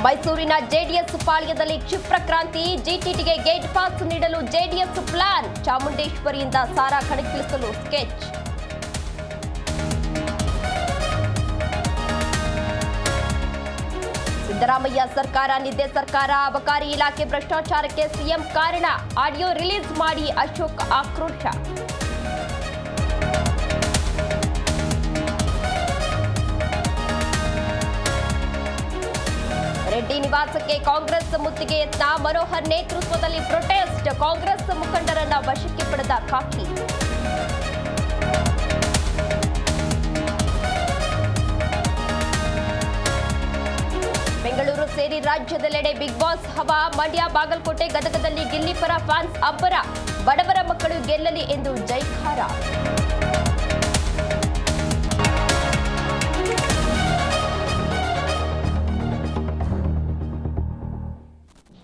ಮೈಸೂರಿನ ಜೆಡಿಎಸ್ ಪಾಳ್ಯದಲ್ಲಿ ಕ್ಷಿಪ್ರ ಕ್ರಾಂತಿ. ಜಿಟಿಟಿಗೆ ಗೇಟ್ ಪಾಸ್ ನೀಡಲು ಜೆಡಿಎಸ್ ಪ್ಲಾನ್. ಚಾಮುಂಡೇಶ್ವರಿಯಿಂದ ಸಾರಾ ಕಣಕ್ಕಿಳಿಸಲು ಸ್ಕೆಚ್. ಸಿದ್ದರಾಮಯ್ಯ ಸರ್ಕಾರ ನಿದ್ದೆ ಸರ್ಕಾರ. ಅಬಕಾರಿ ಇಲಾಖೆ ಭ್ರಷ್ಟಾಚಾರಕ್ಕೆ ಸಿಎಂ ಕಾರಣ. ಆಡಿಯೋ ರಿಲೀಸ್ ಮಾಡಿ ಅಶೋಕ್ ಆಕ್ರೋಶ. ರೆಡ್ಡಿ ನಿವಾಸಕ್ಕೆ ಕಾಂಗ್ರೆಸ್ ಮುತ್ತಿಗೆ ಯತ್ನ. ಮನೋಹರ್ ನೇತೃತ್ವದಲ್ಲಿ ಪ್ರೊಟೆಸ್ಟ್. ಕಾಂಗ್ರೆಸ್ ಮುಖಂಡರನ್ನ ವಶಕ್ಕೆ ಪಡೆದ ಖಾಕಿ. ಬೆಂಗಳೂರು ಸೇರಿ ರಾಜ್ಯದೆಲ್ಲೆಡೆ ಬಿಗ್ ಬಾಸ್ ಹವಾ. ಮಂಡ್ಯ, ಬಾಗಲಕೋಟೆ, ಗದಗದಲ್ಲಿ ಗಿಲ್ಲಿ ಪರ ಫ್ಯಾನ್ಸ್ ಅಬ್ಬರ. ಬಡವರ ಮಕ್ಕಳು ಗೆಲ್ಲಲಿ ಎಂದು ಜೈಕಾರ.